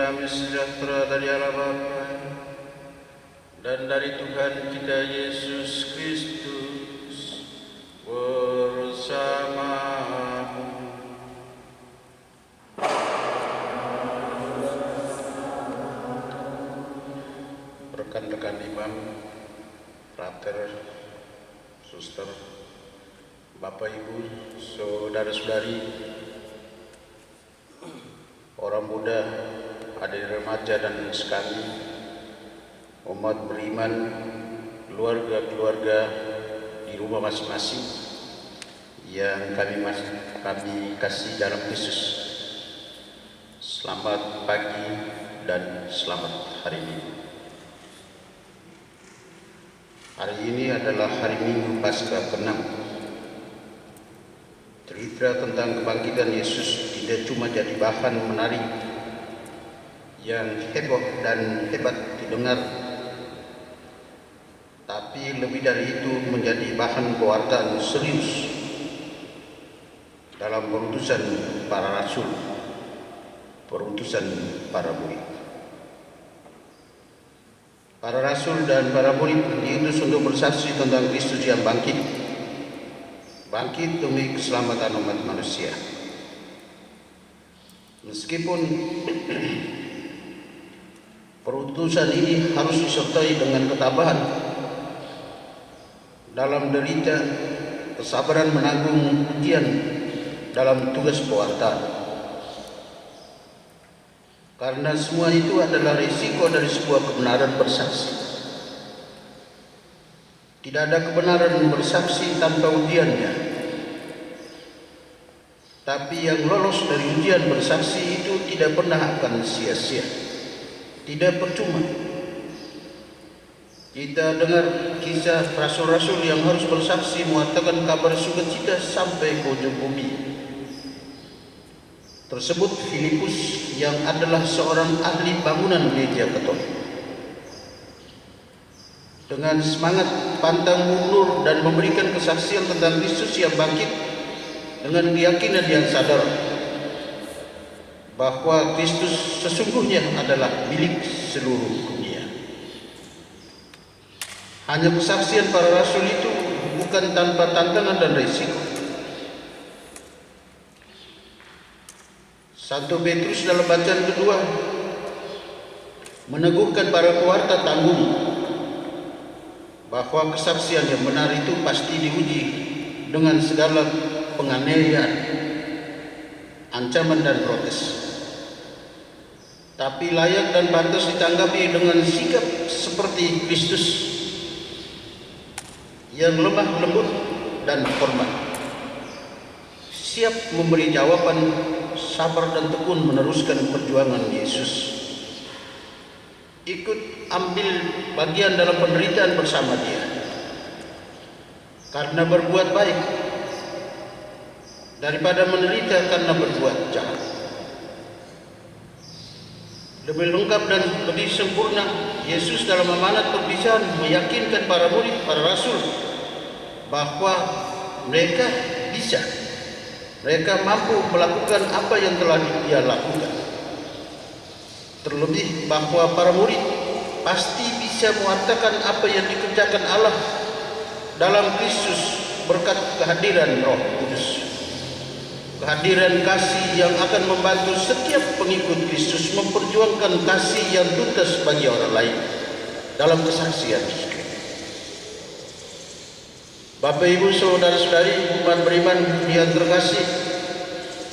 damai sejahtera dari Allah Bapa dan dari Tuhan kita Yesus Kristus bersamamu. Rekan-rekan imam, frater, suster, Bapak Ibu, saudara-saudari, orang muda, adik remaja dan sekali, umat beriman, keluarga-keluarga di rumah masing-masing yang kami kasih dalam Kristus. Selamat pagi dan selamat hari Minggu. Hari ini adalah hari Minggu Paskah ke-6. Cerita tentang kebangkitan Yesus tidak cuma jadi bahan menarik yang heboh dan hebat didengar, tapi lebih dari itu menjadi bahan pewartaan serius dalam perutusan para rasul, perutusan para murid. Para rasul dan para murid diutus untuk bersaksi tentang Kristus yang bangkit demi keselamatan umat manusia. Meskipun perutusan ini harus disertai dengan ketabahan dalam derita, kesabaran menanggung ujian dalam tugas pewartaan. Karena semua itu adalah risiko dari sebuah kebenaran bersaksi. Tidak ada kebenaran bersaksi tanpa ujiannya. Tapi yang lolos dari ujian bersaksi itu tidak pernah akan sia-sia. Tidak percuma. Kita dengar kisah rasul-rasul yang harus bersaksi mengatakan kabar sukacita sampai ke ujung bumi. Tersebut Filipus yang adalah seorang ahli bangunan gereja Katolik. Dengan semangat pantang mundur dan memberikan kesaksian tentang Kristus yang bangkit dengan keyakinan yang sadar bahwa Kristus sesungguhnya adalah milik seluruh dunia. Hanya kesaksian para rasul itu bukan tanpa tantangan dan risiko. Santo Petrus dalam bacaan kedua meneguhkan para pewarta tanggung bahwa kesaksian yang benar itu pasti diuji dengan segala penganiayaan, ancaman dan protes. Tapi layak dan pantas ditanggapi dengan sikap seperti Kristus yang lemah lembut dan hormat, siap memberi jawaban, sabar dan tekun meneruskan perjuangan Yesus. Ikut ambil bagian dalam penderitaan bersama Dia. Karena berbuat baik daripada menderita karena berbuat jahat. Lebih lengkap dan lebih sempurna, Yesus dalam amanat perpisahan meyakinkan para murid, para rasul bahwa mereka bisa, mereka mampu melakukan apa yang telah Dia lakukan. Terlebih bahwa para murid pasti bisa mengatakan apa yang dikerjakan Allah dalam Kristus berkat kehadiran Roh Kudus. Kehadiran kasih yang akan membantu setiap pengikut Kristus memperjuangkan kasih yang tuntas bagi orang lain dalam kesaksian. Bapak Ibu saudara-saudari umat beriman yang terkasih,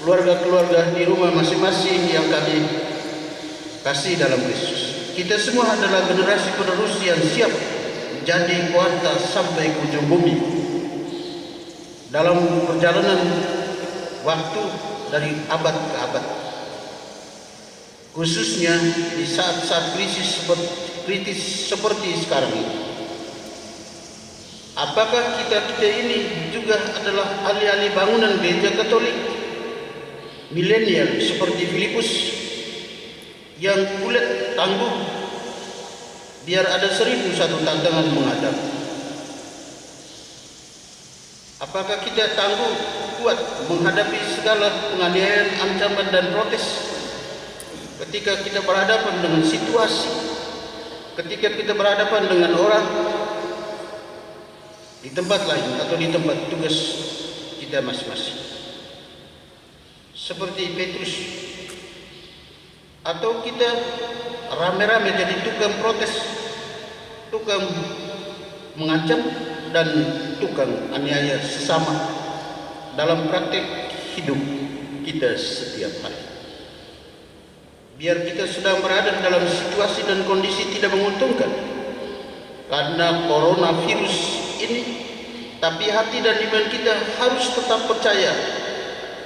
keluarga-keluarga di rumah masing-masing yang kami kasih dalam Kristus. Kita semua adalah generasi penerus yang siap menjadi pewarta sampai ke ujung bumi. Dalam perjalanan waktu dari abad ke abad, khususnya di saat-saat kritis seperti sekarang ini. Apakah kita ini juga adalah ahli-ahli bangunan gereja Katolik milenial seperti Filipus yang kuat tangguh biar ada 1001 tantangan menghadap? Apakah kita tangguh kuat menghadapi segala penganiayaan, ancaman dan protes? ketika kita berhadapan dengan situasi, ketika kita berhadapan dengan orang di tempat lain atau di tempat tugas kita masing-masing. Seperti Petrus, atau kita rame-rame jadi tukang protes, tukang mengancam, dan tukang aniaya sesama dalam praktek hidup kita setiap hari. Biar kita sedang berada dalam situasi dan kondisi tidak menguntungkan karena coronavirus ini, tapi hati dan iman kita harus tetap percaya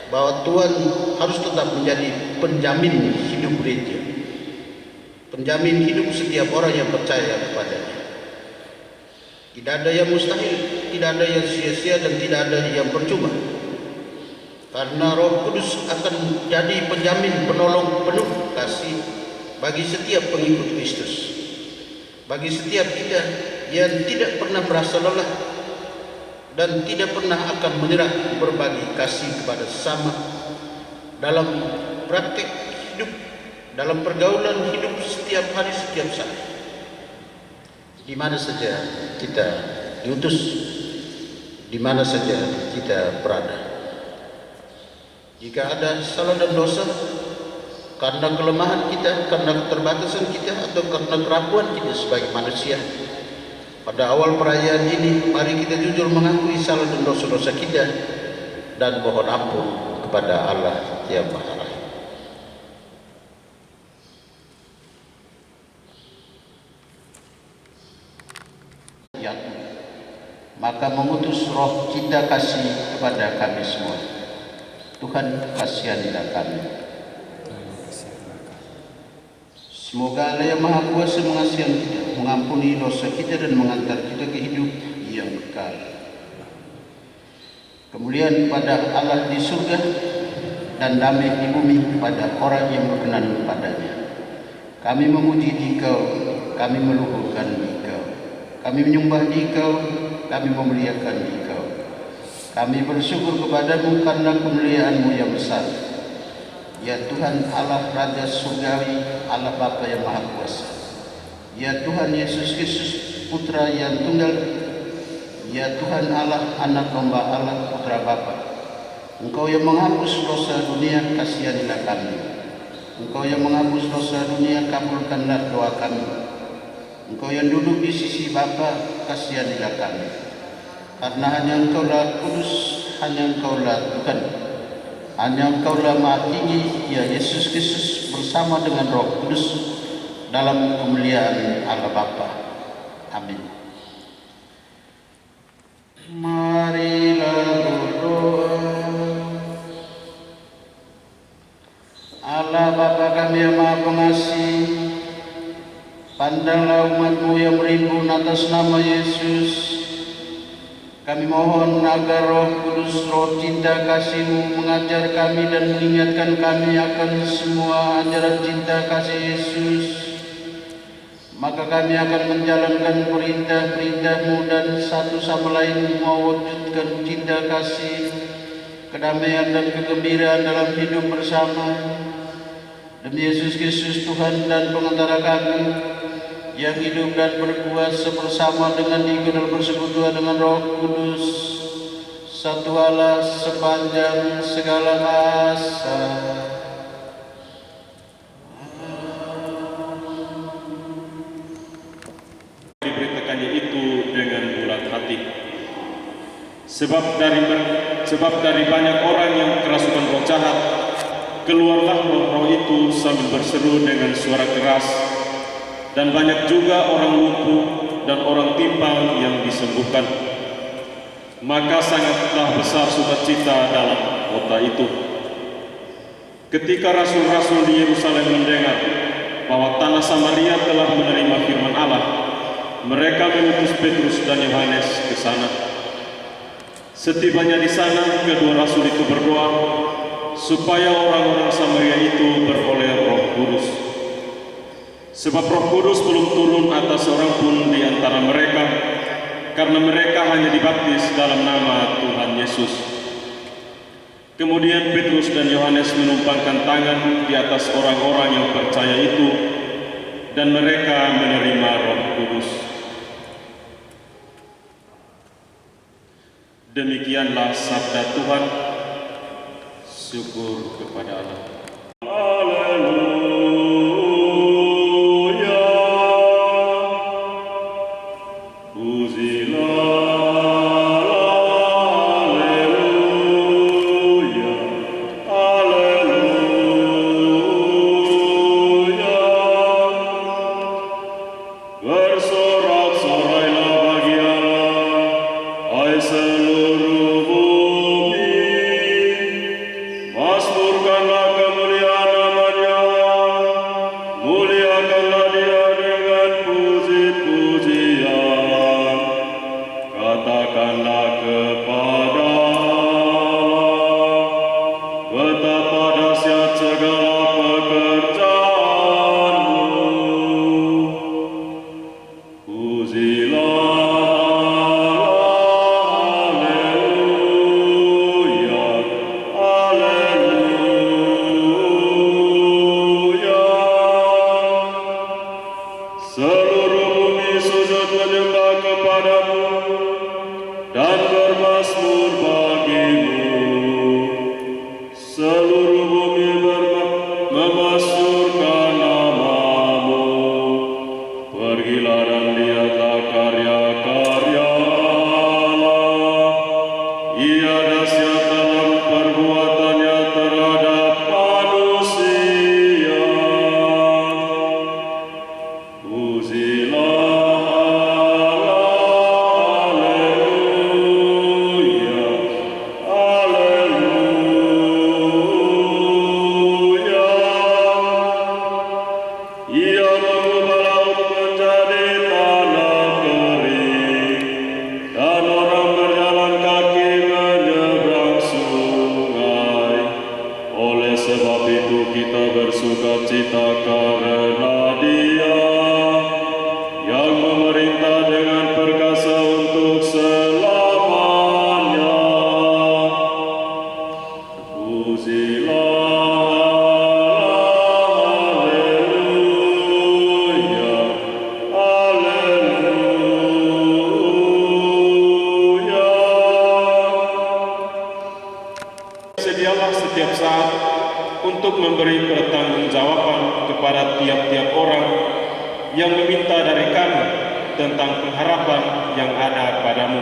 bahwa Tuhan harus tetap menjadi penjamin hidup gereja, penjamin hidup setiap orang yang percaya kepadanya. Tidak ada yang mustahil, tidak ada yang sia-sia, dan tidak ada yang percuma. Karena Roh Kudus akan jadi penjamin penolong penuh kasih bagi setiap pengikut Kristus, bagi setiap kita yang tidak pernah merasa lelah dan tidak pernah akan menyerah berbagi kasih kepada sesama dalam praktik hidup, dalam pergaulan hidup setiap hari, setiap saat, di mana saja kita diutus, di mana saja kita berada. Jika ada salah dan dosa karena kelemahan kita, karena keterbatasan kita, atau karena kerapuan kita sebagai manusia, pada awal perayaan ini mari kita jujur mengakui salah dan dosa-dosa kita dan mohon ampun kepada Allah yang Maha Rahim. Maka mengutus Roh Cinta Kasih kepada kami semua. Tuhan, kasihanilah kami. Semoga Allah yang Maha Kuasa mengasihi kita, mengampuni dosa kita, dan mengantar kita ke hidup yang kekal. Kemuliaan kepada Allah di surga dan damai di bumi kepada orang yang berkenan padanya. Kami memuji Dikau, kami meluhurkan Dikau, kami menyembah Dikau, kami memuliakan Dikau. Kami bersyukur kepadamu karena kemuliaan-Mu yang besar. Ya Tuhan Allah Raja Surgawi, Allah Bapa yang Maha Kuasa. Ya Tuhan Yesus Kristus, Putra yang tunggal. Ya Tuhan Allah, Anak Domba Allah, Putra Bapa. Engkau yang menghapus dosa dunia, kasihanilah kami. Engkau yang menghapus dosa dunia, kabulkanlah doa kami. Engkau yang duduk di sisi Bapa, kasihanilah kami. Karena hanya Engkaulah kudus, hanya Engkaulah Tuhan, hanya Engkaulah Maha Tinggi, ya Yesus Kristus, bersama dengan Roh Kudus dalam kemuliaan Allah Bapa. Amin. Marilah berdoa. Allah Bapa kami yang Maha Pengasih, pandanglah umat-Mu yang merimbun atas nama Yesus. Kami mohon agar Roh Kudus, Roh Cinta Kasih-Mu mengajar kami dan mengingatkan kami akan semua ajaran cinta kasih Yesus. Maka kami akan menjalankan perintah-perintah-Mu dan satu sama lain mewujudkan cinta kasih, kedamaian dan kegembiraan dalam hidup bersama. Demi Yesus Kristus Tuhan dan pengantara kami, yang hidup dan berkuasa bersama dengan Dia dalam persekutuan dengan Roh Kudus, satu Allah sepanjang segala masa. Diberitakannya itu dengan bulat hati, sebab dari banyak orang yang kerasukan roh jahat, keluarlah roh-roh itu sambil berseru dengan suara keras. Dan banyak juga orang lumpuh dan orang timpang yang disembuhkan. Maka sangatlah besar sukacita dalam kota itu. Ketika rasul-rasul di Yerusalem mendengar bahwa tanah Samaria telah menerima firman Allah, mereka mengutus Petrus dan Yohanes ke sana. Setibanya di sana, kedua rasul itu berdoa supaya orang-orang Samaria itu beroleh Roh Kudus. Sebab Roh Kudus belum turun atas seorang pun di antara mereka, karena mereka hanya dibaptis dalam nama Tuhan Yesus. Kemudian Petrus dan Yohanes menumpangkan tangan di atas orang-orang yang percaya itu, dan mereka menerima Roh Kudus. Demikianlah sabda Tuhan. Syukur kepada Allah. Haleluya. Pujilah. Sedialah setiap saat untuk memberi pertanggungjawaban kepada tiap-tiap orang yang meminta dari kami tentang pengharapan yang ada padamu.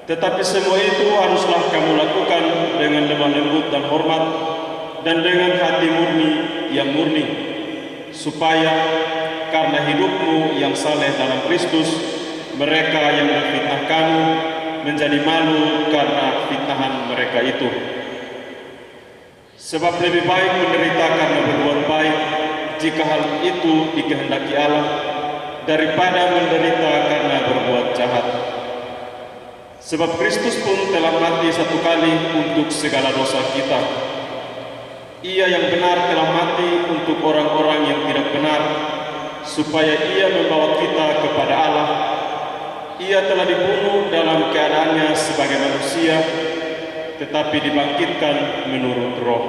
Tetapi semua itu haruslah kamu lakukan dengan lemah lembut dan hormat, dan dengan hati murni yang murni, supaya karena hidupmu yang saleh dalam Kristus, mereka yang memfitnah kamu menjadi malu karena fitnahan mereka itu. Sebab lebih baik menderita karena berbuat baik, jika hal itu dikehendaki Allah, daripada menderita karena berbuat jahat. Sebab Kristus pun telah mati satu kali untuk segala dosa kita. Ia yang benar telah mati untuk orang-orang yang tidak benar, supaya ia membawa kita kepada Allah. Ia telah dibunuh dalam keadaannya sebagai manusia, tetapi dibangkitkan menurut roh.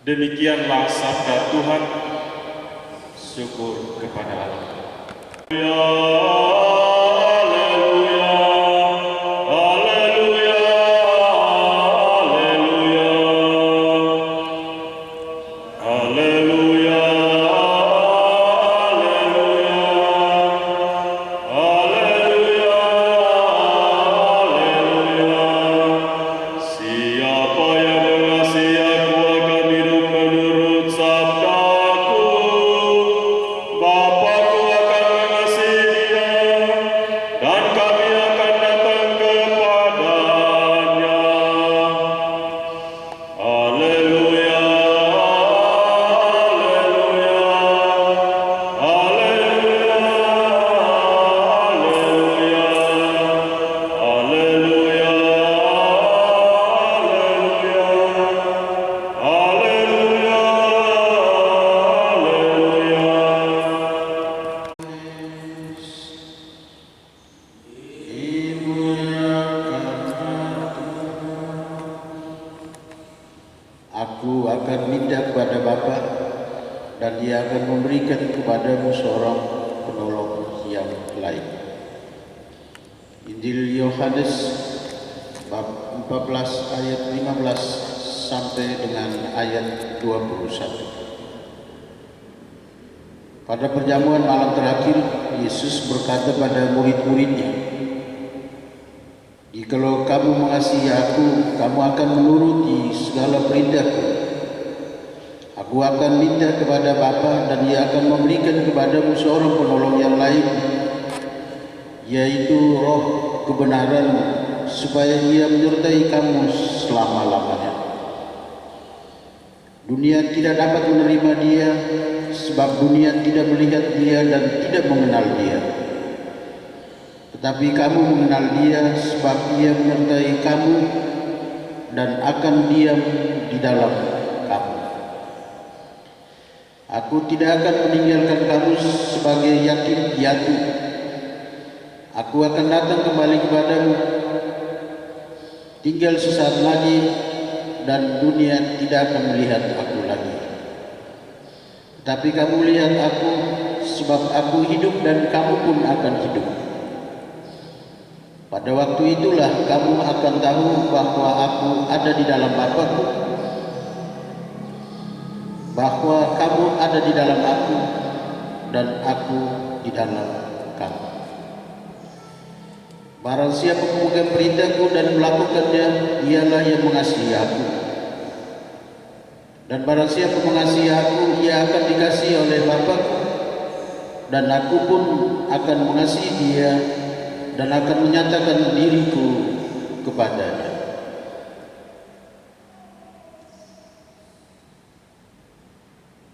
Demikianlah sabda Tuhan. Syukur kepada Allah. Bapakku akan mengasihi dia, dan Dia akan memberikan kepadamu seorang penolong yang lain. Injil Yohanes bab 14 ayat 15 sampai dengan ayat 21. Pada perjamuan malam terakhir, Yesus berkata pada murid-muridnya, "Jikalau kamu mengasihi Aku, kamu akan menuruti segala perintahku. Aku akan minta kepada Bapa dan Ia akan memberikan kepadamu seorang penolong yang lain, yaitu Roh kebenaran, supaya Ia menyertai kamu selama-lamanya. Dunia tidak dapat menerima Dia, sebab dunia tidak melihat Dia dan tidak mengenal Dia. Tetapi kamu mengenal Dia, sebab Ia menyertai kamu dan akan diam di dalam kamu. Aku tidak akan meninggalkan kamu sebagai yatim piatu. Aku akan datang kembali kepadamu. Tinggal sesaat lagi dan dunia tidak akan melihat Aku lagi. Tetapi kamu lihat Aku, sebab Aku hidup dan kamu pun akan hidup. Pada waktu itulah kamu akan tahu bahwa Aku ada di dalam Bapa-Ku, bahwa kamu ada di dalam Aku dan Aku di dalam kamu. Barang siapa memegang perintah-Ku dan melakukannya, ialah yang mengasihi Aku. Dan barang siapa mengasihi Aku, ia akan dikasihi oleh Bapa-Ku, dan Aku pun akan mengasihi dia dan akan menyatakan diri-Ku kepadanya."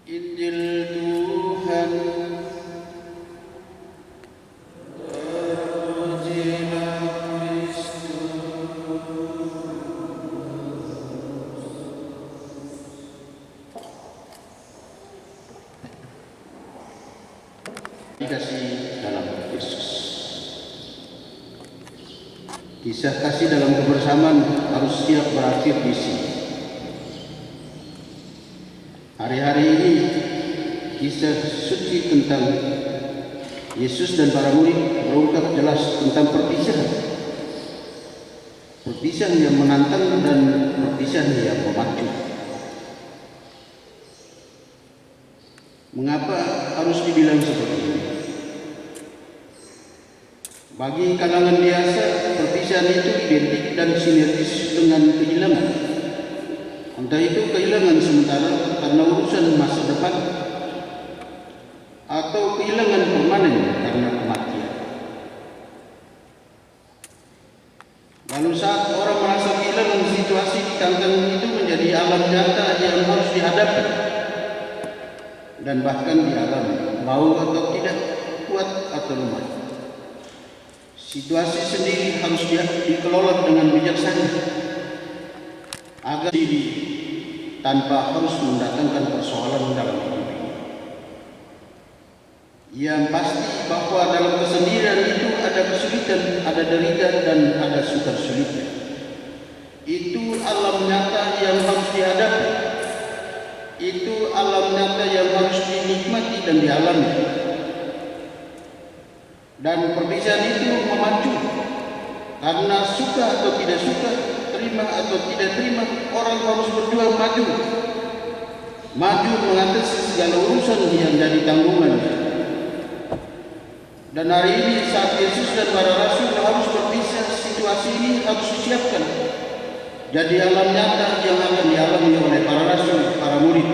Injil Tuhan. Kasih dalam Yesus. Kisah kasih dalam kebersamaan harus siap berakhir di sini. Hari-hari ini kisah suci tentang Yesus dan para murid berungkap jelas tentang perpisahan. Perpisahan yang menantang dan perpisahan yang memacu. Mengapa harus dibilang seperti ini? Bagi kalangan biasa, perpisahan itu identik dan sinergis dengan kehilangan. Entah itu kehilangan sementara karena urusan masa depan, atau kehilangan permanen karena kematian. Lalu saat orang merasa kehilangan situasi ditantang itu menjadi alam nyata yang harus dihadapi dan bahkan dialami, mau atau tidak, kuat atau lemah. Situasi sendiri harus dikelola dengan bijaksana agar diri tanpa harus mendatangkan persoalan dalam hidup ini. Yang pasti bahwa dalam kesendirian itu ada kesulitan, ada derita dan ada sukar sulitnya. Itu alam nyata yang harus dihadapi. Itu alam nyata yang harus dinikmati dan dialami. Dan perpisahan itu memacu, karena suka atau tidak suka, terima atau tidak terima, orang harus berjuang maju mengatasi segala urusan yang jadi tanggungannya. Dan hari ini saat Yesus dan para rasul harus berpisah, situasi ini harus disiapkan jadi alam nyata yang akan dialami oleh para rasul, para murid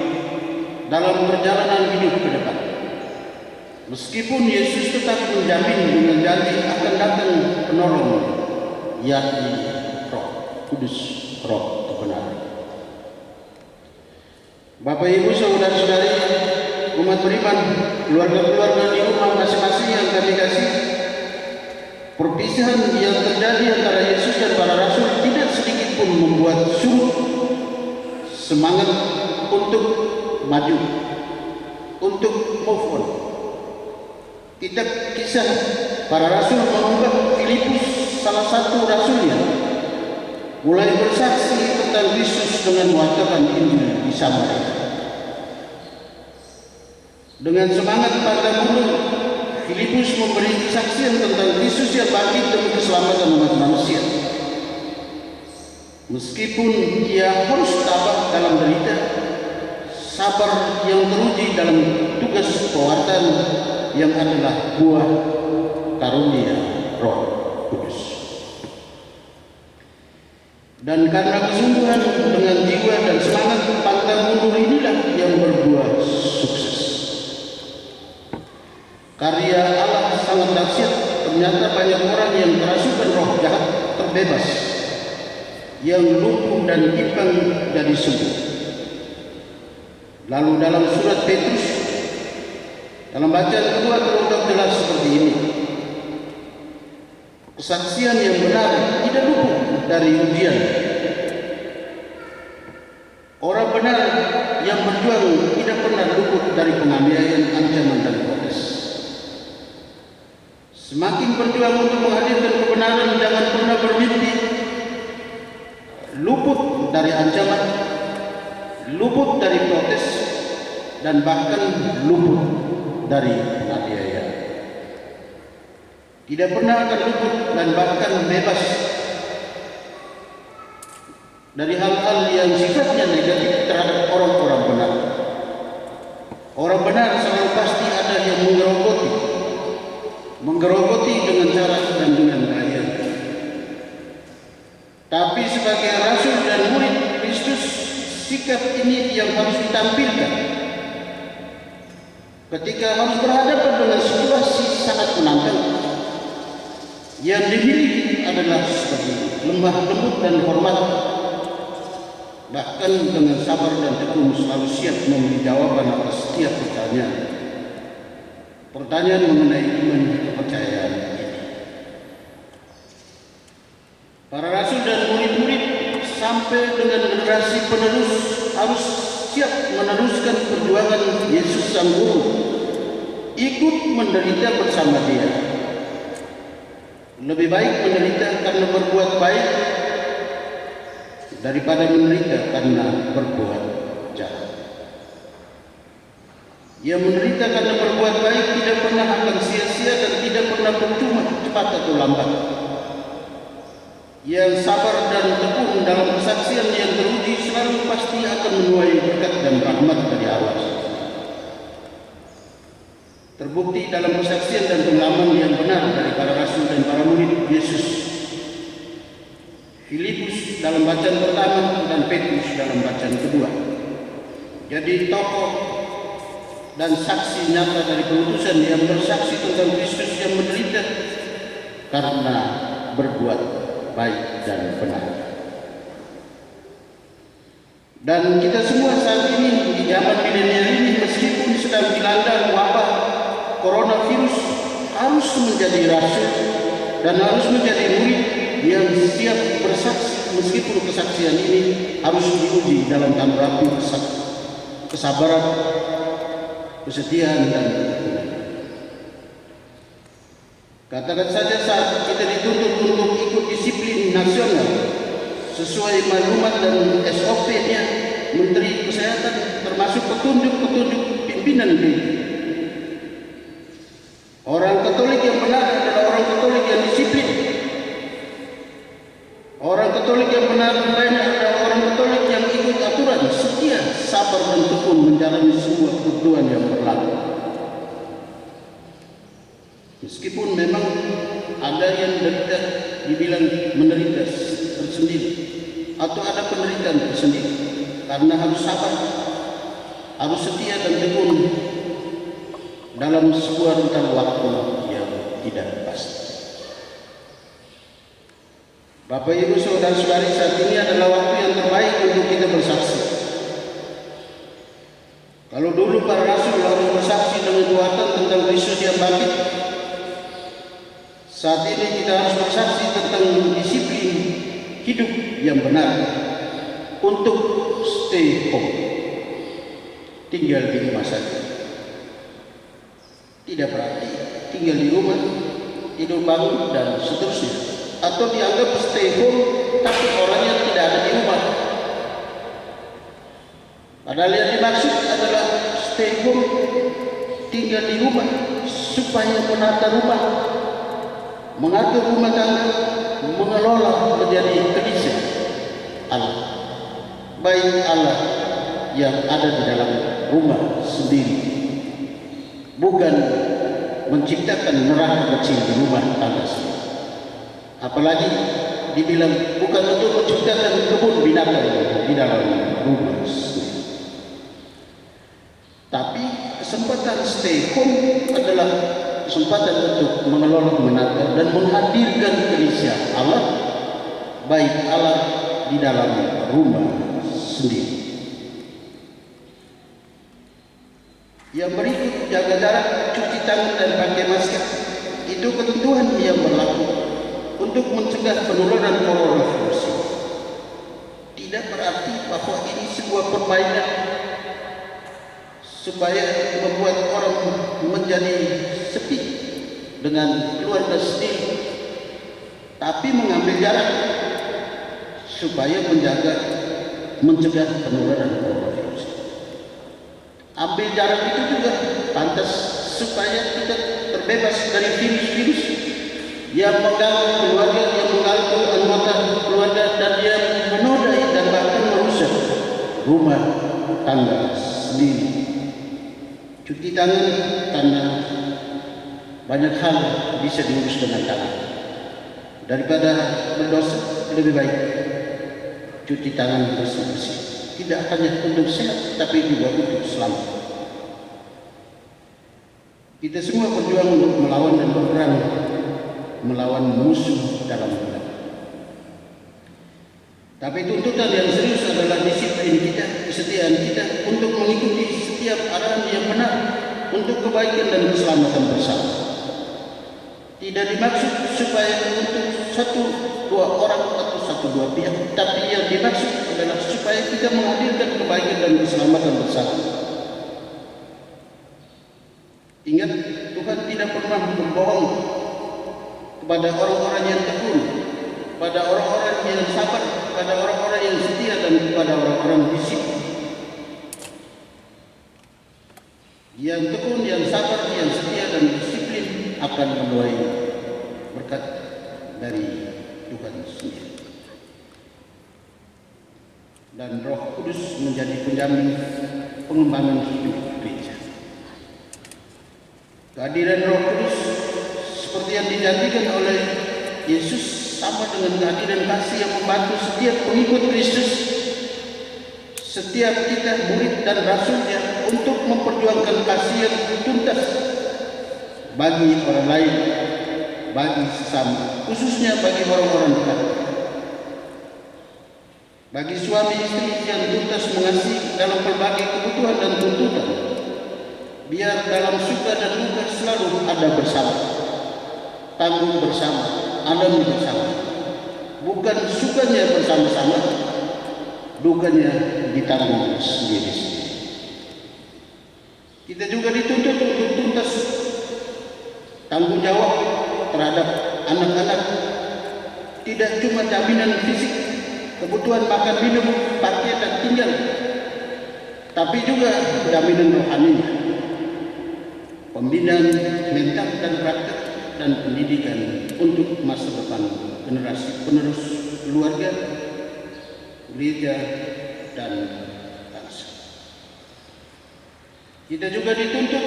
dalam perjalanan hidup ke depan. Meskipun Yesus tetap menjamin dengan janji akan datang penolong, yakni Roh Kudus, Roh kebenaran. Bapak Ibu saudara-saudari umat beriman, keluarga-keluarga di rumah masing-masing yang kami kasih, perpisahan yang terjadi antara Yesus dan para rasul tidak sedikit pun membuat surut semangat untuk maju, untuk move on. Kitab Kisah para rasul mengungkap Filipus, salah satu rasulnya, mulai bersaksi tentang Yesus dengan mengatakan Injil di Samaria. Dengan semangat pantang mundur, Filipus memberi kesaksian tentang Kristus yang bangkit demi keselamatan umat manusia. Meskipun ia harus tabah dalam derita, sabar yang teruji dalam tugas pewartaan yang adalah buah karunia Roh Kudus. Dan karena kesungguhan dengan jiwa dan semangat pantang mundur inilah yang berbuah sukses. Karya Allah sangat dahsyat. Ternyata banyak orang yang kerasukan roh jahat terbebas, yang lumpuh dan bimbang jadi sembuh. Lalu dalam surat Petrus, dalam bacaan kedua terungkap jelas seperti ini. Kesaksian yang benar tidak luput dari ujian. Orang benar yang berjuang tidak pernah luput dari penganiayaan, ancaman dan protes. Semakin berjuang untuk menghadirkan kebenaran, jangan pernah bermimpi luput dari ancaman, luput dari protes, dan bahkan luput dari penganiayaan. Tidak pernah akan luput dan bahkan bebas dari hal-hal yang sifatnya negatif terhadap orang-orang benar. Orang benar selalu pasti ada yang menggerogoti dengan cara dan dengan gaya. Tapi sebagai rasul dan murid Kristus, sikap ini yang harus ditampilkan ketika harus berhadapan dengan situasi sangat menantang. Yang dimiliki adalah seperti lemah lembut dan hormat, bahkan dengan sabar dan tekun selalu siap memberi jawaban atas setiap pertanyaan mengenai iman kepercayaan ini. Para rasul dan murid-murid sampai dengan generasi penerus harus siap meneruskan perjuangan Yesus Sang Guru, ikut menderita bersama Dia. Lebih baik menderita karena berbuat baik daripada menderita karena berbuat jahat. Yang menderita karena berbuat baik tidak pernah akan sia-sia dan tidak pernah percuma cepat atau lambat. Yang sabar dan tekun dalam kesaksian yang teruji selalu pasti akan menuai berkat dan rahmat dari Allah. Terbukti dalam kesaksian dan pengalaman yang benar dari para rasul dan para murid Yesus. Filipus dalam bacaan pertama dan Petrus dalam bacaan kedua. Jadi tokoh dan saksi nyata dari perutusan yang bersaksi tentang Kristus yang menderita karena berbuat baik dan benar. Dan kita semua saat ini di zaman milenial ini, meskipun sedang dilanda wabah coronavirus, harus menjadi rasul dan harus menjadi murid yang siap bersaksi, meskipun kesaksian ini harus diuji dalam tanggap kesabaran, kesetiaan dan keturunan. Katakan saja saat kita dituntut untuk ikut disiplin nasional sesuai maklumat dan SOP-nya Menteri Kesehatan, termasuk petunjuk-petunjuk pimpinan gereja. Orang Katolik yang benar adalah orang Katolik yang disiplin. Orang Katolik yang benar adalah orang Katolik yang ikut aturan, setia, sabar dan tekun menjalani semua ketentuan yang berlaku. Meskipun memang ada yang dibilang menderita tersendiri atau ada penderitaan tersendiri, karena harus sabar, harus setia dan tekun dalam sebuah rentang waktu yang tidak pasti. Bapak Ibu saudara-saudari, saat ini adalah waktu yang terbaik untuk kita bersaksi. Kalau dulu para rasul harus bersaksi dengan kuatan tentang Kristus yang bangkit, saat ini kita harus bersaksi tentang disiplin hidup yang benar untuk stay home, tinggal di rumah saja. Tidak berarti tinggal di rumah, tidur bangun dan seterusnya, atau dianggap stay home tapi orangnya tidak ada di rumah. Padahal yang dimaksud adalah stay home tinggal di rumah supaya menata rumah, mengatur rumah tangga, mengelola menjadi knisset Allah, baik Allah yang ada di dalam rumah sendiri, bukan menciptakan neraka kecil di rumah tangga sendiri. Apalagi dibilang bukan untuk menciptakan kebun binatang di dalam rumah sendiri. Tapi kesempatan stay home adalah kesempatan untuk mengelola, menata dan menghadirkan knisset Allah, baik Allah di dalam rumah sendiri. Yang berikut, jaga jarak, cuci tangan dan pakai masker. Itu ketentuan yang berlaku untuk mencegah penularan coronavirus. Tidak berarti bahwa ini sebuah permainan supaya membuat orang menjadi sepi dengan keluarga sendiri, tapi mengambil jarak supaya mencegah penularan coronavirus. Ambil jarak itu juga pantas supaya kita terbebas dari virus-virus yang mengganggu keluarga, yang mengganggu anggota keluarga, dan yang menodai dan bahkan merusak rumah tangga sendiri. Cuci tangan karena banyak hal bisa diurus dengan tangan. Daripada berdosa, lebih baik cuci tangan bersih-bersih. Tidak hanya untuk sehat, tapi juga untuk selamat. Kita semua berjuang untuk melawan dan berperang melawan musuh dalam hidup. Tapi tuntutan yang serius adalah disiplin kita, kesetiaan kita untuk mengikuti setiap arahan yang benar untuk kebaikan dan keselamatan bersama. Tidak dimaksud supaya untuk satu dua orang atau satu dua pihak, tapi yang dimaksud adalah supaya kita menghadirkan kebaikan dan keselamatan bersama. Ingat, Tuhan tidak pernah berbohong kepada orang-orang yang tekun, kepada orang-orang yang sabar, kepada orang-orang yang setia, dan kepada orang-orang disiplin. Yang tekun, yang sabar, yang setia dan disiplin akan menuai berkat dari Tuhan sendiri. Dan Roh Kudus menjadi penjamin pengembangan hidup gereja. Kehadiran Roh Kudus seperti yang dijanjikan oleh Yesus sama dengan kehadiran kasih yang membantu setiap pengikut Kristus, setiap kita murid dan rasulnya, untuk memperjuangkan kasih yang tuntas bagi orang lain, bagi sesama, khususnya bagi orang-orang dekat. Bagi suami istri yang tuntas mengasihi dalam berbagai kebutuhan dan tuntutan, biar dalam suka dan duka selalu ada bersama, tanggung bersama, alami bersama. Bukan sukanya bersama-sama, dukanya ditanggung sendiri-sendiri. Kita juga dituntut untuk tuntas tanggung jawab terhadap anak-anak. Tidak cuma jaminan fisik, kebutuhan makan, minum, pakaian dan tinggal, tapi juga jaminan rohaninya, pembinaan mental dan praktek, dan pendidikan untuk masa depan generasi penerus keluarga, gereja, dan bangsa. Kita juga dituntut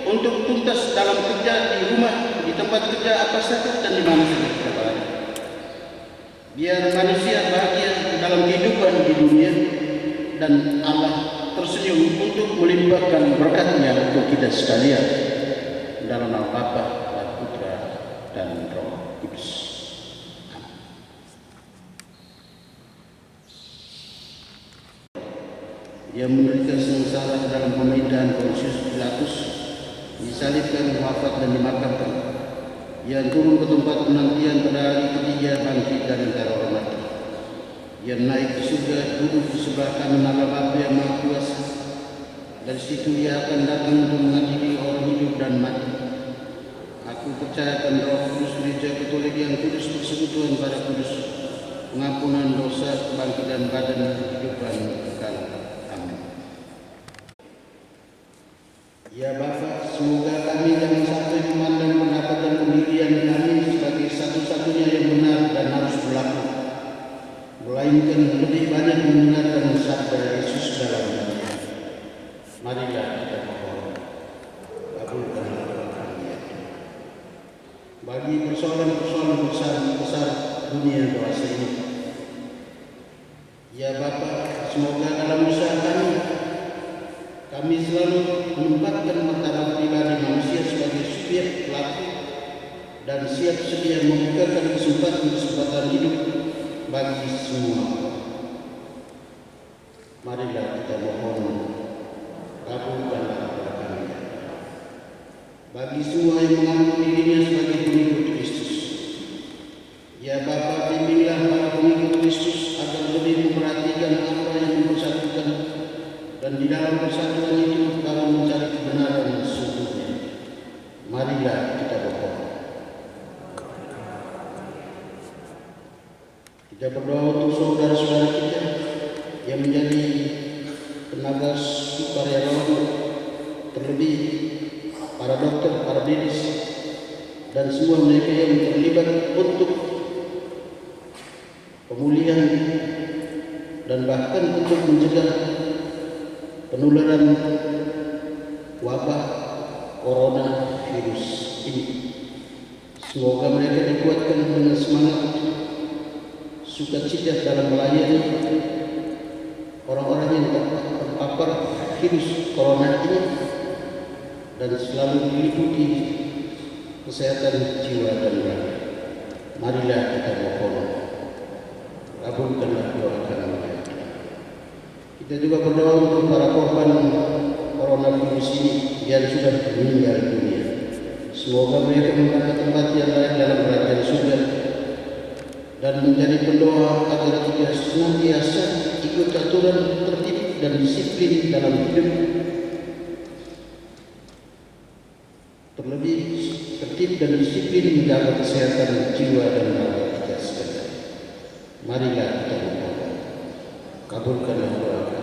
untuk tuntas dalam kerja, di rumah, di tempat kerja apa saja, dan di mana saja kita berada. Biar manusia bahagia dalam kehidupan di dunia, dan Allah tersenyum untuk melimpahkan berkat-Nya untuk kita sekalian, dalam nama Bapa dan Putra dan Roh Kudus. Dia menderita sengsara dalam pemerintahan Pontius Pilatus, disalibkan, wafat dan dimakamkan. Ia turun ke tempat penantian pada hari ketiga, bangkit dari antara orang mati. Ia naik ke surga, duduk di sebelah kanan Allah Bapa yang Maha Kuasa. Dari situ Ia akan datang untuk mengadili orang hidup dan mati. Aku percayakan Roh Kudus, Gereja Katolik yang kudus, persekutuan pada kudus, pengampunan dosa, kebangkitan badan, kehidupan kekal. Amin. Ya Bapa, semoga kami jangan sampai memandang pendapat dan pendirian kami sebagai satu-satunya yang benar dan harus berlaku, melainkan lebih banyak mendengarkan sabda Yesus dalam dunia. Marilah kita mohon, kabulkanlah doa kami. Bagi persoalan-persoalan besar dunia bangsa ini, ya Bapa, semoga dalam usaha kami selalu menempatkan martabat pribadi manusia sebagai subjek pelaku dan siap sedia membukakan kesempatan hidup bagi semua. Marilah kita mohon, kabulkanlah doa kami. Bagi semua yang mengaku dirinya sebagai pengikut Kristus, ya Bapa, bimbinglah para pengikut Kristus agar lebih memperhatikan apa yang mempersatukan, dan di dalam persatuan itu kami mencari kebenaran yang sesungguhnya. Marilah kita berdoa. Kita berdoa untuk saudara-saudara kita yang menjadi tenaga sukarelawan, terlebih para dokter, para medis, dan semua mereka yang terlibat untuk pemulihan dan bahkan untuk mencegah penularan wabah coronavirus ini. Semoga mereka dikuatkan dengan semangat sukacita dalam melayani orang-orang yang terpapar virus corona ini dan selalu diliputi kesehatan jiwa dan raga. Marilah kita mohon, kabulkanlah doa kami. Kita juga berdoa untuk para korban coronavirus ini yang sudah meninggal dunia. Semoga mereka mendapat tempat yang layak dalam kerajaan surga dan menjadi pendoa agar kita senantiasa ikut aturan tertib dan disiplin dalam hidup, terlebih tertib dan disiplin menjaga kesehatan jiwa dan raga kita sekalian. Marilah kita mohon, kabulkanlah doa kami.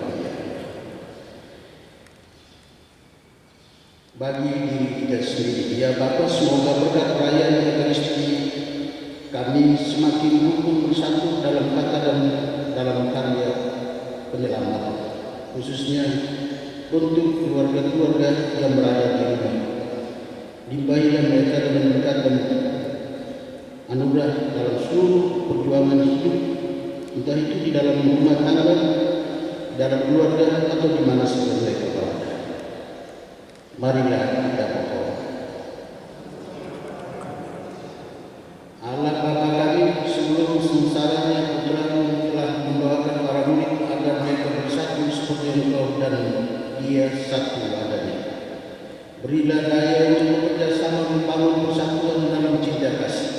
Bagi diri kita sendiri, ya Bapa, semoga berkat perayaan Ekaristi kami semakin rukun bersatu dalam kata dan dalam karya penyelamatan, khususnya untuk keluarga-keluarga yang berada di rumah. Limpahilah mereka dengan berkat dan anugerah dalam seluruh perjuangan hidup, entah itu di dalam rumah tangga, dalam keluarga, atau di mana saja mereka berada. Marilah kita mohon. Allah Bapa kami, seluruh sengsaranya Putra-Mu telah mendoakan para murid agar mereka bersatu seperti Engkau dan Dia satu adanya. Berilah daya untuk bekerja sama membangun persatuan dalam cinta kasih,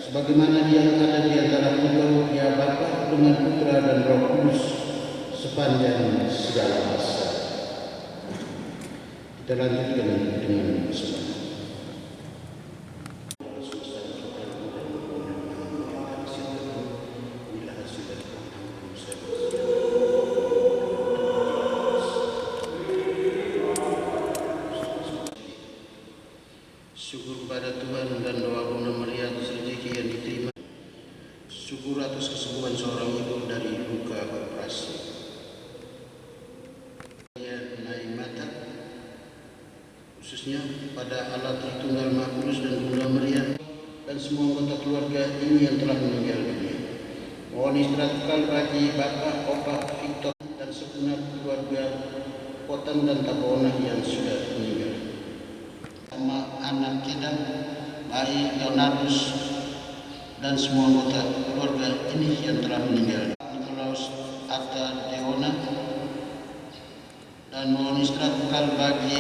sebagaimana yang ada di antara Engkau, ya Bapa, dengan Putra dan Roh Kudus sepanjang segala masa. Kita lanjutkan dengan bersorak. Syukur kepada Tuhan dan doa Bunda Maria atas rezeki yang diterima. Syukur atas kesembuhan seorang ibu dari luka operasi. Naik mata, khususnya pada Allah Tritunggal Maha Kudus dan Bunda Maria dan semua anggota keluarga ini yang telah meninggal dunia. Mohon istirahat kekal bagi Bapak, Opa, Victor dan segenap keluarga Potang dan Taponah yang sudah meninggal. Sama anak kita, bayi Leonardus dan semua anggota keluarga ini yang telah meninggal. Nikolaus Atta Deona, dan mohon istirahat kekal bagi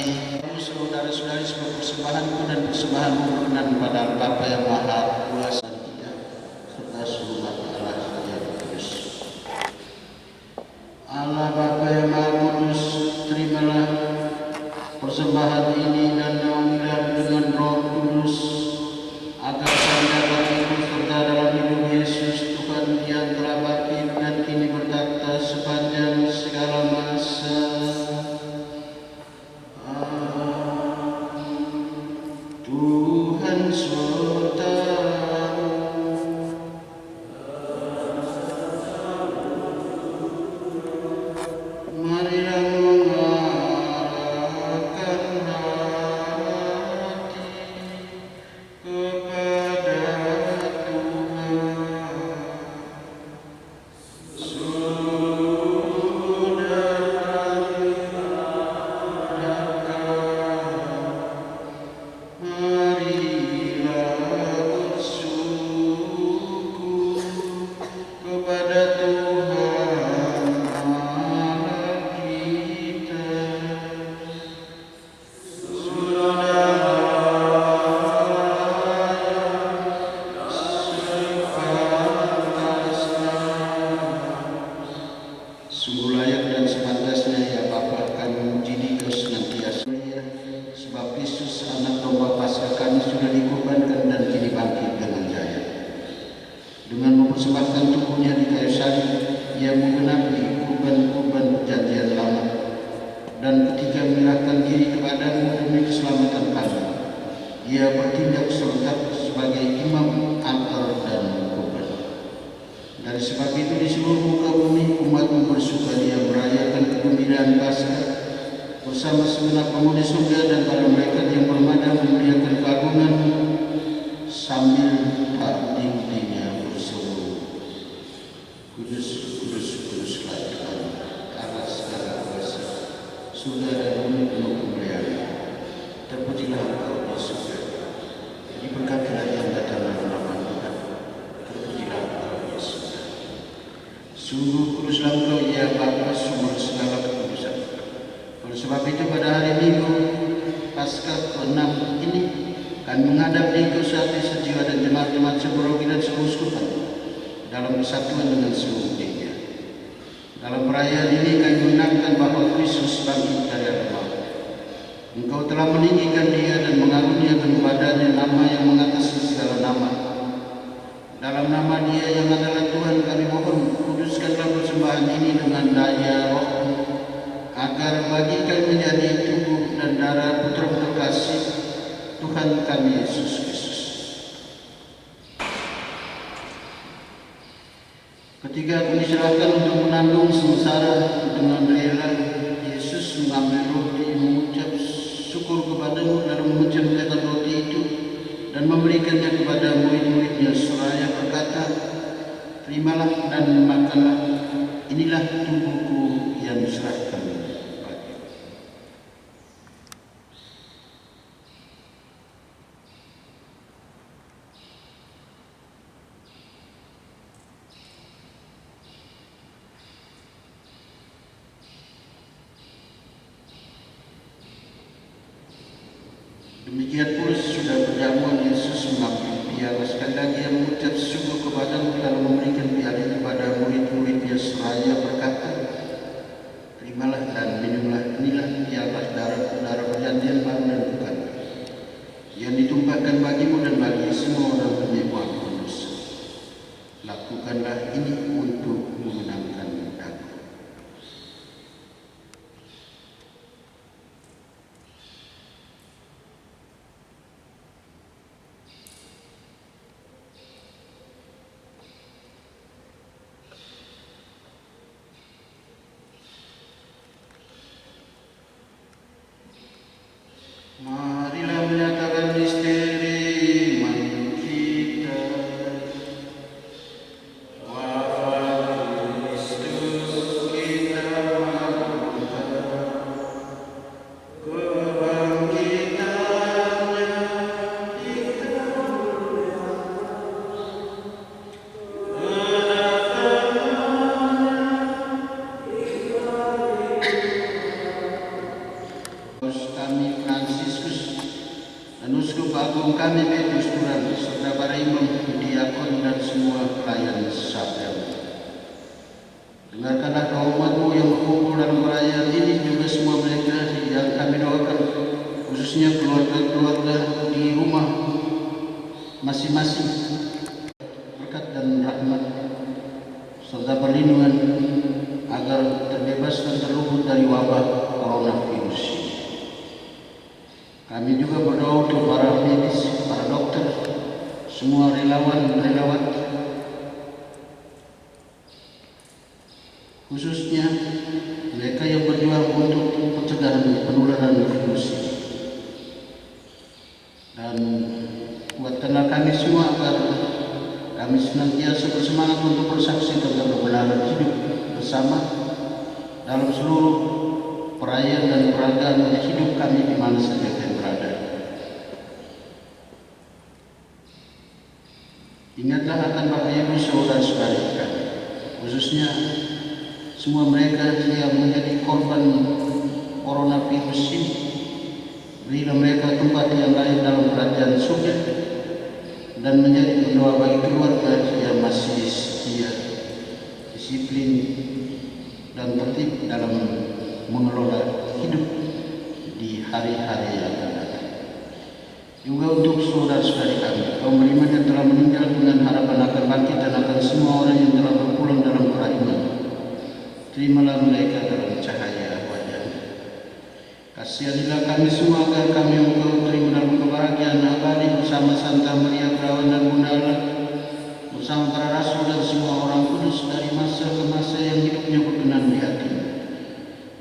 saudara-saudari sebuah persembahanku dan persembahan berkenan pada Bapa yang Maha Kuasa serta seluruh Allah yang kudus. Allah Bapa yang Maha Kudus, terimalah persembahan ini dan naungilah dengan Roh Kudus agar kami dapat ikut serta dalam hidup Yesus Tuhan yang telah bangkit dan kini bertata sepanjang segala masa. Amin. Ketika aku diserahkan untuk menanggung sengsara dengan rela, Yesus mengambil roti, mengucap syukur kepadamu, lalu memecahkan roti itu dan memberikannya kepada murid-muridnya seraya berkata, "Terimalah dan makanlah, inilah tubuhku yang diserahkan bagimu." Demikian pula sudah berjamuan, Yesus mengambil piala, sekali lagi ia mengucap syukur kepadamu, lalu memberikan piala itu kepada murid-muridnya seraya berkata, "Terimalah dan minumlah, inilah piala darah perjanjian baru dan bukan yang ditumpahkan bagimu dan bagi semua orang demi pengampunan dosa. Lakukanlah ini untuk memenangkan aku." Marilah menyatakan misteri iman kita. Wafat Kristus kita melakukan, kebangkitannya kita kami Fransiskus dan Uskup Agung kami Petrus Turan serta para imam, diakon dan semua pelayan sabda. Dengarkanlah doa umatmu yang berkumpul dalam perayaan ini, juga semua mereka yang kami doakan, khususnya keluarga-keluarga di rumah masing-masing. Berkat dan rahmat serta perlindungan agar terbebas dan terluput dari wabah coronavirus. Kami juga berdoa untuk para medis, para dokter, dokter, semua relawan, khususnya mereka yang berjuang untuk pencegahan penularan virus ini. Dan kuatkanlah kami semua agar kami senantiasa bersemangat untuk bersaksi tentang kebenaran hidup bersama dalam seluruh perayaan dan peragaan hidup kami di mana saja kami berada. Ingatlah akan Bapak Ibu saudara-saudari kami, khususnya semua mereka yang menjadi korban coronavirus ini. Berilah mereka tempat yang lain dalam kerajaan surga dan menjadi pendoa bagi keluarga yang masih setia, disiplin dan tertib dalam mengelola hidup di hari-hari yang akan datang. Juga untuk saudara-saudari kami, kaum beriman yang telah meninggal dengan harapan akan bangkit dan akan semua orang yang telah berpulang dalam kerahiman, terimalah mereka dalam cahaya wajah. Kasihanilah kami semua agar kami Engkau terima dalam kebahagiaan abadi bersama Santa Maria Perawan dan Bunda Allah, bersama para rasul dan semua orang kudus dari masa ke masa yang hidupnya berkenan di hati-Mu.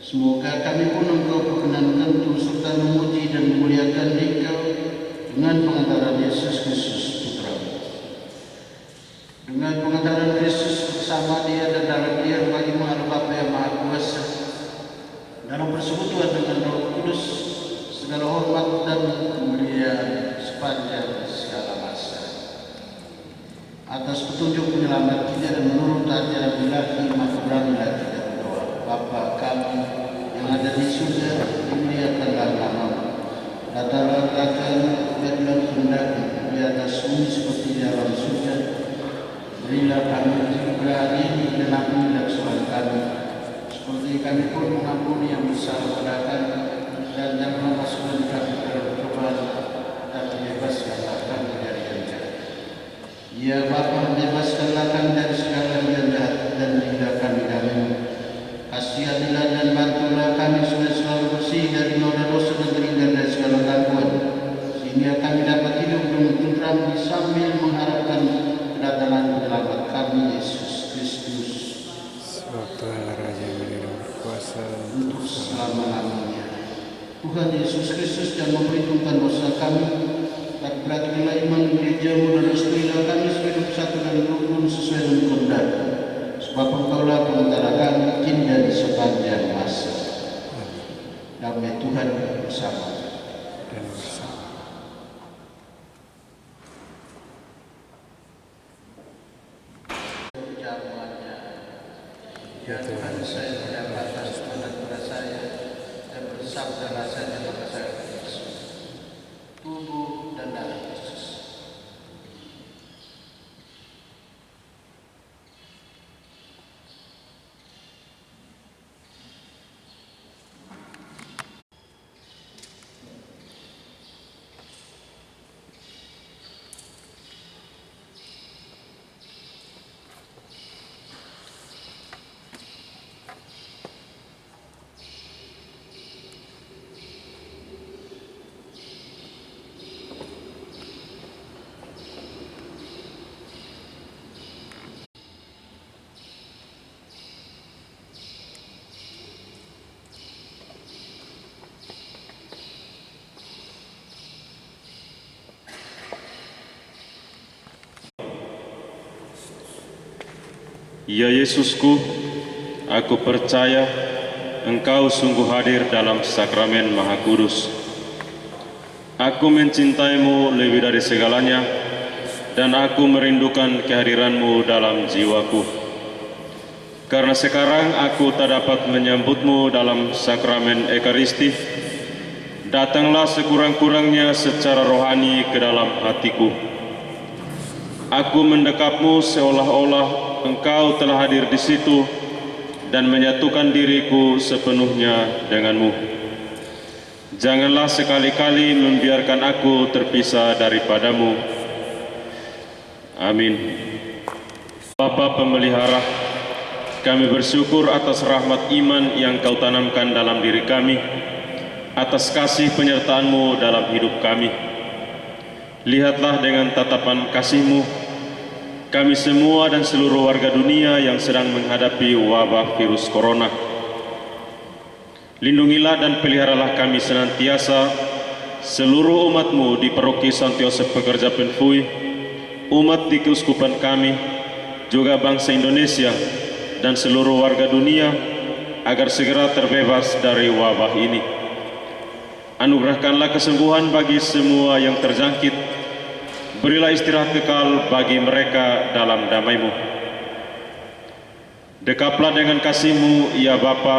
Semoga kami pun Engkau perkenankan turut serta memuji dan memuliakan Engkau dengan pengantaran Yesus Kristus Putra-Mu. Dengan pengantaran Kristus bersama Dia dan dalam Dia bagi-Mu Allah Bapa yang Maha Kuasa, dalam persekutuan dengan Roh Kudus, segala hormat dan kemuliaan sepanjang segala masa. Atas petunjuk penyelamat kita dan menurut ajaran ilahi, maka beranilah kita berdoa. Bapa kami yang ada di surga, dimuliakanlah nama-Mu. Datanglah kerajaan-Mu, jadilah kehendak-Mu di atas bumi seperti di dalam surga. Berilah kami rezeki hari ini dan ampunilah kesalahan kami, seperti kami pun mengampuni yang bersalah pada kami, dan janganlah masukkan kami dalam pencobaan, tapi bebaskanlah kami dari yang jahat. Ya Bapa, bebaskanlah kami dari segala yang jahat dan berilah kami damai-Mu. Kasihanilah dan bantulah kami supaya selalu bersih dari noda dosa dan terhindar dari segala gangguan, sehingga kami dapat hidup dengan tentram sambil mengharapkan kedatangan penyelamat kami Yesus Kristus. Sebab Tuhan Raja yang berkuasa untuk selama-lamanya. Tuhan Yesus Kristus yang memperhitungkan dosa kami, dan perhatikanlah iman gereja-Mu dan restuilah kami sebagai bersatu dan rukun sesuai dengan kehendak-Mu. Sebab Engkaulah pengantara kami kini dan sepanjang masa. Damai Tuhan bersama dan bersama. Ya Tuhan, saya mendapat respon kepada saya dan bersabda rasanya kepada saya, tubuh dan darah Yesus. Ya Yesusku, aku percaya Engkau sungguh hadir dalam sakramen Maha Kudus. Aku mencintai-Mu lebih dari segalanya, dan aku merindukan kehadiran-Mu dalam jiwaku. Karena sekarang aku tak dapat menyambut-Mu dalam sakramen Ekaristi, datanglah sekurang-kurangnya secara rohani ke dalam hatiku. Aku mendekap-Mu seolah-olah Engkau telah hadir di situ dan menyatukan diriku sepenuhnya denganmu. Janganlah sekali-kali membiarkan aku terpisah daripadamu. Amin. Bapa Pemelihara, kami bersyukur atas rahmat iman yang Kau tanamkan dalam diri kami, atas kasih penyertaan-Mu dalam hidup kami. Lihatlah dengan tatapan kasih-Mu kami semua dan seluruh warga dunia yang sedang menghadapi wabah virus corona. Lindungilah dan peliharalah kami senantiasa, seluruh umat-Mu di Paroki Santo Yosef Pekerja Penfui, umat di keuskupan kami, juga bangsa Indonesia dan seluruh warga dunia, agar segera terbebas dari wabah ini. Anugerahkanlah kesembuhan bagi semua yang terjangkit. Berilah istirahat kekal bagi mereka dalam damai-Mu. Dekaplah dengan kasih-Mu, ya Bapa,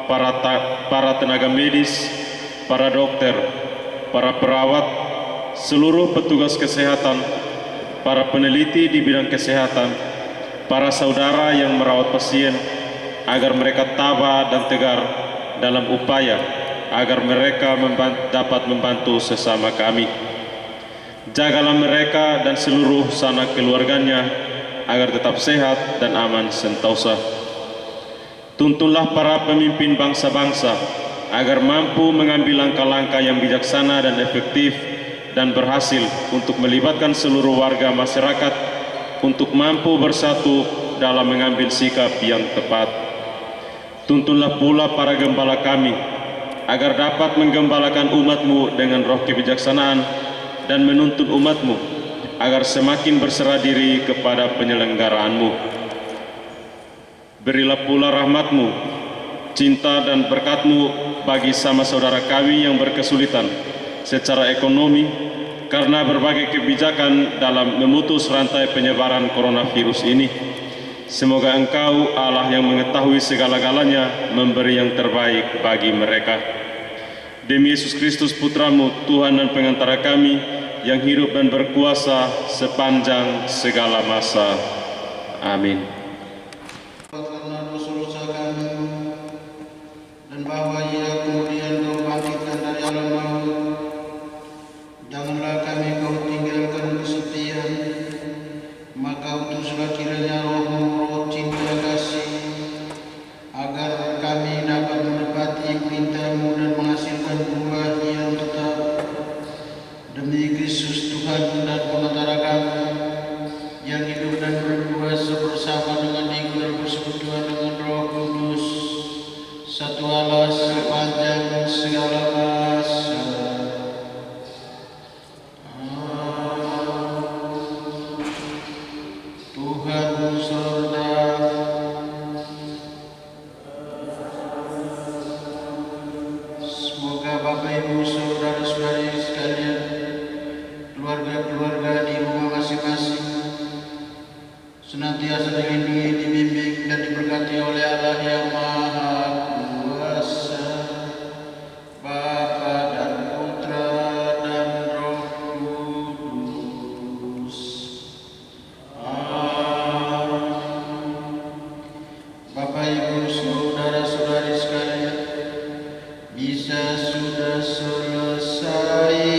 para tenaga medis, para dokter, para perawat, seluruh petugas kesehatan, para peneliti di bidang kesehatan, para saudara yang merawat pasien, agar mereka tabah dan tegar dalam upaya agar mereka dapat membantu sesama kami. Jagalah mereka dan seluruh sanak keluarganya agar tetap sehat dan aman sentosa. Tuntunlah para pemimpin bangsa-bangsa agar mampu mengambil langkah-langkah yang bijaksana dan efektif dan berhasil untuk melibatkan seluruh warga masyarakat untuk mampu bersatu dalam mengambil sikap yang tepat. Tuntunlah pula para gembala kami agar dapat menggembalakan umat-Mu dengan roh kebijaksanaan dan menuntun umat-Mu agar semakin berserah diri kepada penyelenggaraan-Mu. Berilah pula rahmat-Mu, cinta dan berkat-Mu bagi sama saudara kami yang berkesulitan secara ekonomi karena berbagai kebijakan dalam memutus rantai penyebaran coronavirus ini. Semoga Engkau, Allah yang mengetahui segala-galanya, memberi yang terbaik bagi mereka. Demi Yesus Kristus Putra-Mu, Tuhan dan pengantara kami, yang hidup dan berkuasa sepanjang segala masa. Amin. Karena dosa-dosa kami, dan bahwa Ia kemudian Kau bangkitkan dari alam maut, janganlah kami Kau tinggalkan kesepian, maka utuslah kiranya Roh-Mu, Roh cinta kasih, agar kami dapat menepati perintah-Mu dan menghasilkan buah yang tetap. Demi Kristus Tuhan dan pengantara kami, yang hidup dan berkuasa bersama dengan Dia dalam persekutuan dengan Roh Kudus, satu Allah sepanjang segala masa. Tuhan serta semoga Bapak Ibu saudara-saudari sekalian, keluarga-keluarga di rumah masing-masing senantiasa dilindungi, dibimbing dan diberkati oleh Allah yang Maha Kuasa, Bapa dan Putra dan Roh Kudus. Amin. Bapak Ibu saudara-saudari sekalian, misa sudah selesai.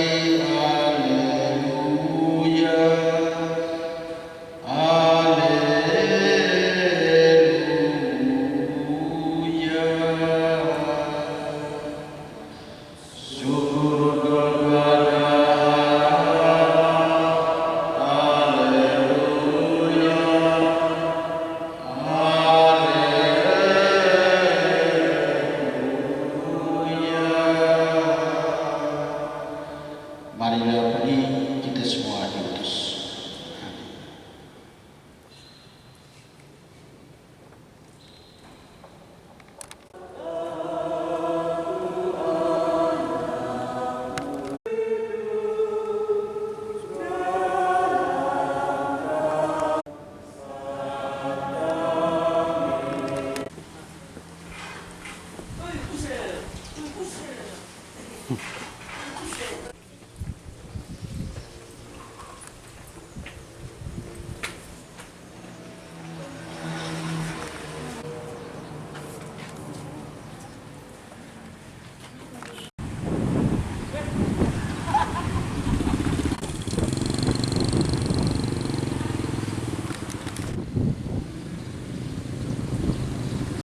Marilah pergi, kita semua diutus. Hmm.